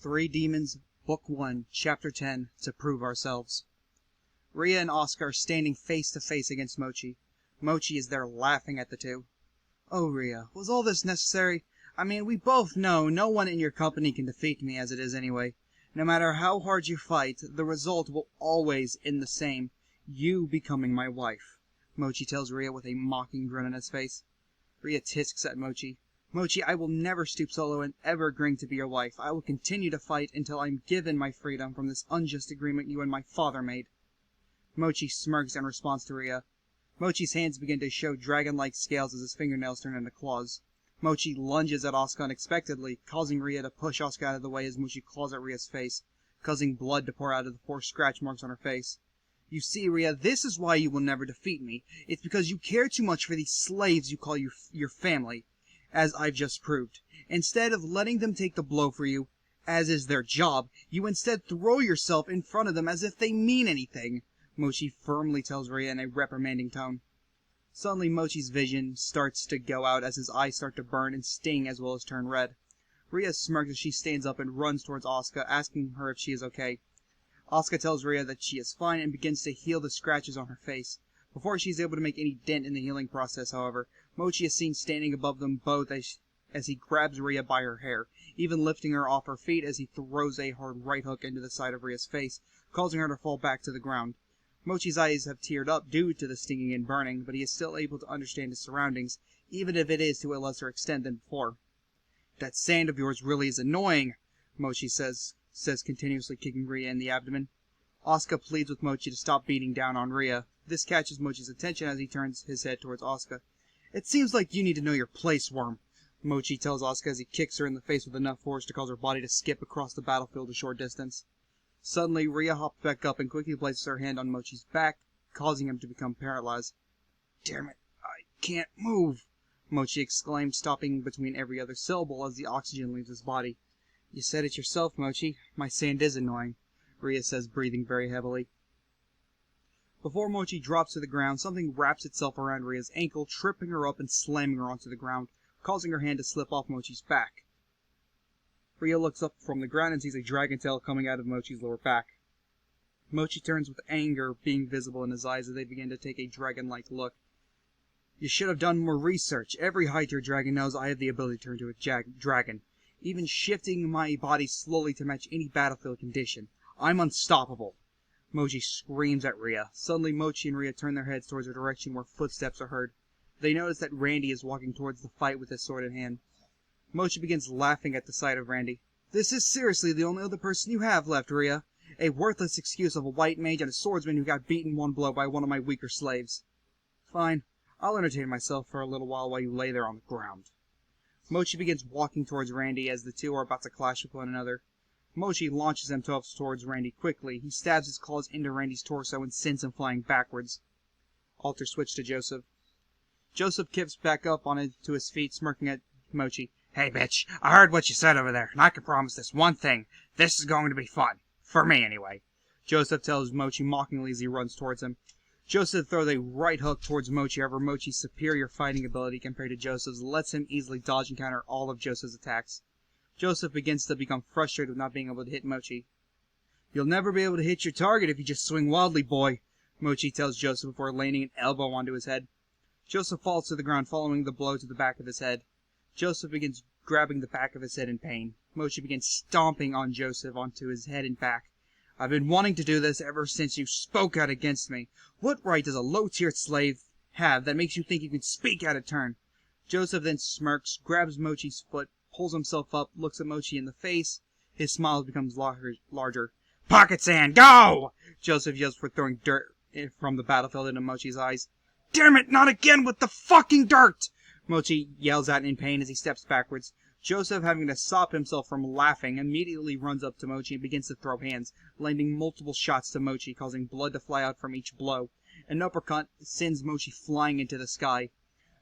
Three Demons, Book 1, Chapter 10, To Prove Ourselves. Ria and Asuka are standing face to face against Mochi. Mochi is there laughing at the two. "Oh, Ria, was all this necessary? I mean, we both know no one in your company can defeat me as it is anyway. No matter how hard you fight, the result will always end the same. You becoming my wife," Mochi tells Ria with a mocking grin on his face. Ria tisks at Mochi. "Mochi, I will never stoop so low and ever agreeing to be your wife. I will continue to fight until I'm given my freedom from this unjust agreement you and my father made." Mochi smirks in response to Ria. Mochi's hands begin to show dragon-like scales as his fingernails turn into claws. Mochi lunges at Asuka unexpectedly, causing Ria to push Asuka out of the way as Mochi claws at Ria's face, causing blood to pour out of the 4 scratch marks on her face. "You see, Ria, this is why you will never defeat me. It's because you care too much for these slaves you call your family, as I've just proved. Instead of letting them take the blow for you, as is their job, you instead throw yourself in front of them as if they mean anything," Mochi firmly tells Ria in a reprimanding tone. Suddenly Mochi's vision starts to go out as his eyes start to burn and sting as well as turn red. Ria smirks as she stands up and runs towards Asuka, asking her if she is okay. Asuka tells Ria that she is fine and begins to heal the scratches on her face. Before she is able to make any dent in the healing process, however, Mochi is seen standing above them both as he grabs Ria by her hair, even lifting her off her feet as he throws a hard right hook into the side of Ria's face, causing her to fall back to the ground. Mochi's eyes have teared up due to the stinging and burning, but he is still able to understand his surroundings, even if it is to a lesser extent than before. "That sand of yours really is annoying," Mochi says continuously kicking Ria in the abdomen. Asuka pleads with Mochi to stop beating down on Ria. This catches Mochi's attention as he turns his head towards Asuka. "It seems like you need to know your place, worm," Mochi tells Asuka as he kicks her in the face with enough force to cause her body to skip across the battlefield a short distance. Suddenly, Ria hops back up and quickly places her hand on Mochi's back, causing him to become paralyzed. "Damn it, I can't move," Mochi exclaimed, stopping between every other syllable as the oxygen leaves his body. "You said it yourself, Mochi. My sand is annoying," Ria says, breathing very heavily. Before Mochi drops to the ground, something wraps itself around Ria's ankle, tripping her up and slamming her onto the ground, causing her hand to slip off Mochi's back. Ria looks up from the ground and sees a dragon tail coming out of Mochi's lower back. Mochi turns with anger being visible in his eyes as they begin to take a dragon-like look. "You should have done more research. Every Hydra dragon knows I have the ability to turn into a dragon, even shifting my body slowly to match any battlefield condition. I'm unstoppable." Mochi screams at Ria. Suddenly Mochi and Ria turn their heads towards a direction where footsteps are heard. They notice that Randy is walking towards the fight with his sword in hand. Mochi begins laughing at the sight of Randy. "This is seriously the only other person you have left, Ria. A worthless excuse of a white mage and a swordsman who got beaten one blow by one of my weaker slaves. Fine, I'll entertain myself for a little while you lay there on the ground." Mochi begins walking towards Randy as the two are about to clash with one another. Mochi launches himself towards Randy quickly. He stabs his claws into Randy's torso and sends him flying backwards. Alter switch to Joseph. Joseph kips back up to his feet, smirking at Mochi. "Hey, bitch, I heard what you said over there, and I can promise this one thing. This is going to be fun. For me, anyway," Joseph tells Mochi mockingly as he runs towards him. Joseph throws a right hook towards Mochi, however Mochi's superior fighting ability compared to Joseph's lets him easily dodge and counter all of Joseph's attacks. Joseph begins to become frustrated with not being able to hit Mochi. "You'll never be able to hit your target if you just swing wildly, boy," Mochi tells Joseph before landing an elbow onto his head. Joseph falls to the ground following the blow to the back of his head. Joseph begins grabbing the back of his head in pain. Mochi begins stomping on Joseph onto his head and back. "I've been wanting to do this ever since you spoke out against me. What right does a low-tiered slave have that makes you think you can speak out of turn?" Joseph then smirks, grabs Mochi's foot, pulls himself up, looks at Mochi in the face. His smile becomes larger. "Pocket sand, go!" Joseph yells for throwing dirt from the battlefield into Mochi's eyes. "Damn it, not again with the fucking dirt!" Mochi yells out in pain as he steps backwards. Joseph, having to stop himself from laughing, immediately runs up to Mochi and begins to throw hands, landing multiple shots to Mochi, causing blood to fly out from each blow. An uppercut sends Mochi flying into the sky.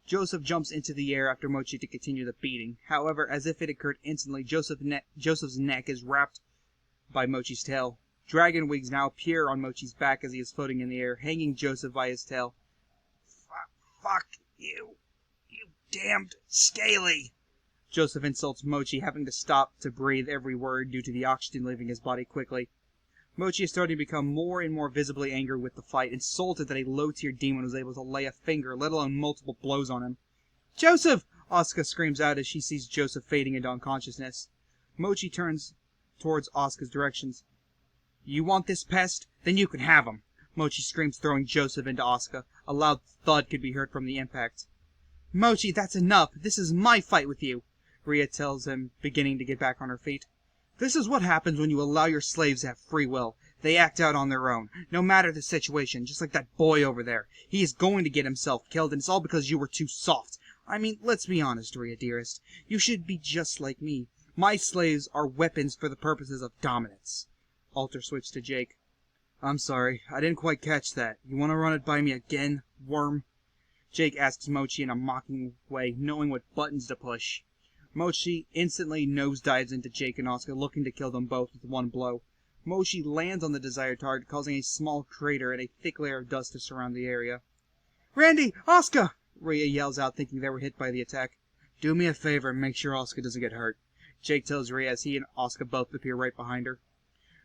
Joseph jumps into the air after Mochi to continue the beating. However, as if it occurred instantly, Joseph's neck is wrapped by Mochi's tail. Dragon wings now appear on Mochi's back as he is floating in the air, hanging Joseph by his tail. "Fuck you, you damned scaly!" Joseph insults Mochi, having to stop to breathe every word due to the oxygen leaving his body quickly. Mochi is starting to become more and more visibly angry with the fight, insulted that a low-tier demon was able to lay a finger, let alone multiple blows on him. "Joseph!" Asuka screams out as she sees Joseph fading into unconsciousness. Mochi turns towards Asuka's directions. "You want this pest? Then you can have him!" Mochi screams, throwing Joseph into Asuka. A loud thud could be heard from the impact. "Mochi, that's enough! This is my fight with you!" Rhea tells him, beginning to get back on her feet. "This is what happens when you allow your slaves to have free will. They act out on their own, no matter the situation, just like that boy over there. He is going to get himself killed, and it's all because you were too soft. I mean, let's be honest, Rhea dearest. You should be just like me. My slaves are weapons for the purposes of dominance." Alter switched to Jake. "I'm sorry, I didn't quite catch that. You want to run it by me again, worm?" Jake asks Mochi in a mocking way, knowing what buttons to push. Mochi instantly nosedives into Jake and Asuka, looking to kill them both with one blow. Mochi lands on the desired target, causing a small crater and a thick layer of dust to surround the area. "Randy! Asuka!" Rhea yells out, thinking they were hit by the attack. "Do me a favor and make sure Asuka doesn't get hurt," Jake tells Rhea as he and Asuka both appear right behind her.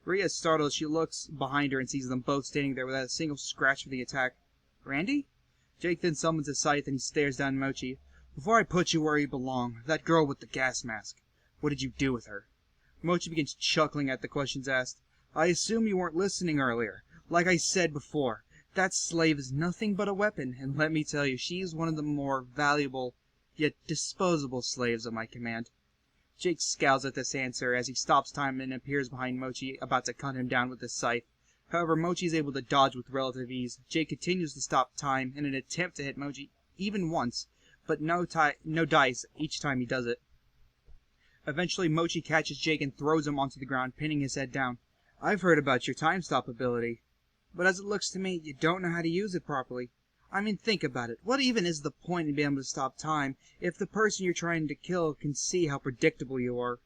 Rhea is startled as she looks behind her and sees them both standing there without a single scratch for the attack. "Randy?" Jake then summons his scythe and he stares down at Mochi. "Before I put you where you belong, that girl with the gas mask, what did you do with her?" Mochi begins chuckling at the questions asked. "I assume you weren't listening earlier. Like I said before, that slave is nothing but a weapon, and let me tell you, she is one of the more valuable, yet disposable slaves at my command." Jake scowls at this answer as he stops time and appears behind Mochi, about to cut him down with his scythe. However, Mochi is able to dodge with relative ease. Jake continues to stop time in an attempt to hit Mochi even once, but no dice each time he does it. Eventually, Mochi catches Jake and throws him onto the ground, pinning his head down. "I've heard about your time stop ability, but as it looks to me, you don't know how to use it properly. I mean, think about it. What even is the point in being able to stop time if the person you're trying to kill can see how predictable you are?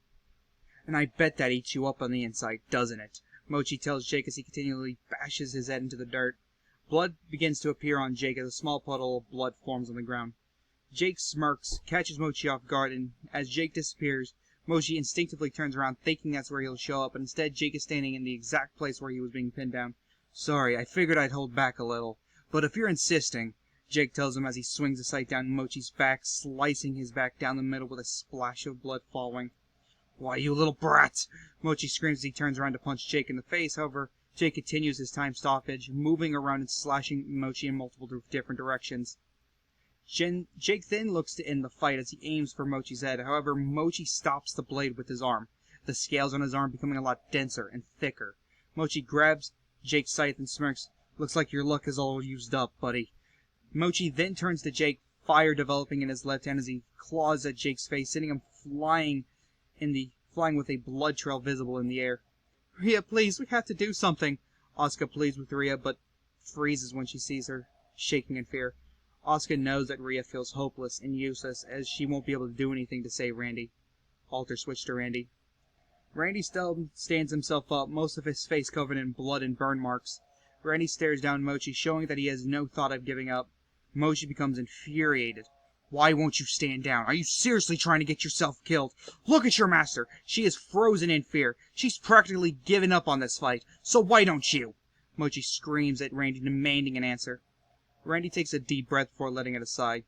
And I bet that eats you up on the inside, doesn't it?" Mochi tells Jake as he continually bashes his head into the dirt. Blood begins to appear on Jake as a small puddle of blood forms on the ground. Jake smirks, catches Mochi off guard, and as Jake disappears, Mochi instinctively turns around thinking that's where he'll show up, but instead Jake is standing in the exact place where he was being pinned down. "Sorry, I figured I'd hold back a little. But if you're insisting," Jake tells him as he swings the scythe down Mochi's back, slicing his back down the middle with a splash of blood following. "Why, you little brat!" Mochi screams as he turns around to punch Jake in the face. However, Jake continues his time stoppage, moving around and slashing Mochi in multiple different directions. Jake then looks to end the fight as he aims for Mochi's head. However, Mochi stops the blade with his arm, the scales on his arm becoming a lot denser and thicker. Mochi grabs Jake's scythe and smirks. "Looks like your luck is all used up, buddy." Mochi then turns to Jake, fire developing in his left hand as he claws at Jake's face, sending him flying with a blood trail visible in the air. "Rhea, please, we have to do something," Asuka pleads with Rhea, but freezes when she sees her, shaking in fear. Asuka knows that Rhea feels hopeless and useless, as she won't be able to do anything to save Randy. Alter switch to Randy. Randy still stands himself up, most of his face covered in blood and burn marks. Randy stares down Mochi, showing that he has no thought of giving up. Mochi becomes infuriated. "Why won't you stand down? Are you seriously trying to get yourself killed? Look at your master. She is frozen in fear. She's practically given up on this fight. So why don't you?" Mochi screams at Randy, demanding an answer. Randy takes a deep breath before letting it aside.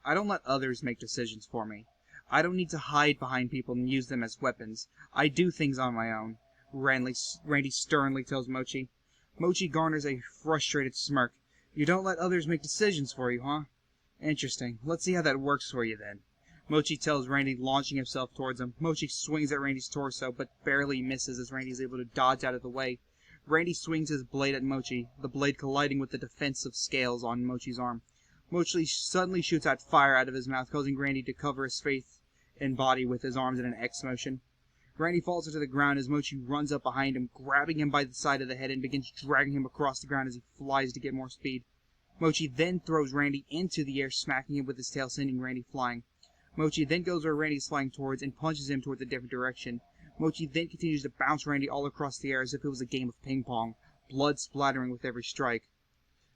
"I don't let others make decisions for me. I don't need to hide behind people and use them as weapons. I do things on my own," Randy sternly tells Mochi. Mochi garners a frustrated smirk. "You don't let others make decisions for you, huh? Interesting. Let's see how that works for you then," Mochi tells Randy, launching himself towards him. Mochi swings at Randy's torso, but barely misses as Randy is able to dodge out of the way. Randy swings his blade at Mochi, the blade colliding with the defensive scales on Mochi's arm. Mochi suddenly shoots out fire out of his mouth, causing Randy to cover his face and body with his arms in an X motion. Randy falls to the ground as Mochi runs up behind him, grabbing him by the side of the head and begins dragging him across the ground as he flies to get more speed. Mochi then throws Randy into the air, smacking him with his tail, sending Randy flying. Mochi then goes where Randy is flying towards and punches him towards a different direction. Mochi then continues to bounce Randy all across the air as if it was a game of ping pong, blood splattering with every strike.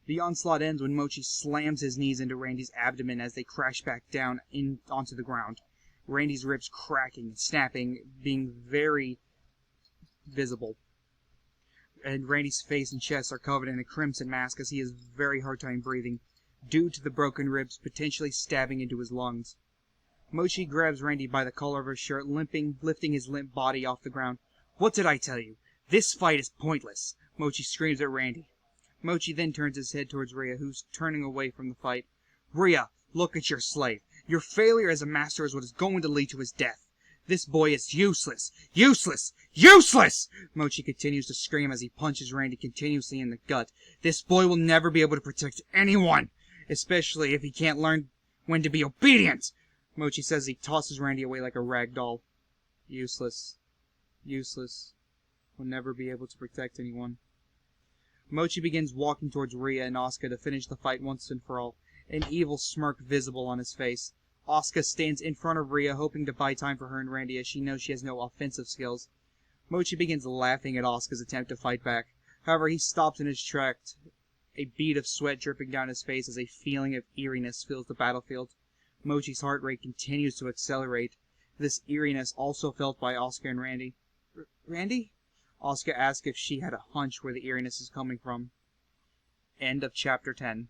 The onslaught ends when Mochi slams his knees into Randy's abdomen as they crash back down onto the ground. Randy's ribs cracking and snapping, being very visible. And Randy's face and chest are covered in a crimson mask as he has very hard time breathing, due to the broken ribs potentially stabbing into his lungs. Mochi grabs Randy by the collar of his shirt, lifting his limp body off the ground. "What did I tell you? This fight is pointless!" Mochi screams at Randy. Mochi then turns his head towards Rhea, who's turning away from the fight. "Rhea, look at your slave. Your failure as a master is what is going to lead to his death. This boy is useless! Useless! Useless!" Mochi continues to scream as he punches Randy continuously in the gut. "This boy will never be able to protect anyone, especially if he can't learn when to be obedient!" Mochi says he tosses Randy away like a rag doll. Useless. Useless. Will never be able to protect anyone. Mochi begins walking towards Rhea and Asuka to finish the fight once and for all, an evil smirk visible on his face. Asuka stands in front of Rhea, hoping to buy time for her and Randy as she knows she has no offensive skills. Mochi begins laughing at Asuka's attempt to fight back. However, he stops in his tracks, a bead of sweat dripping down his face as a feeling of eeriness fills the battlefield. Mochi's heart rate continues to accelerate. This eeriness also felt by Asuka and Randy. "Randy?" Asuka asks if she had a hunch where the eeriness is coming from. End of chapter 10.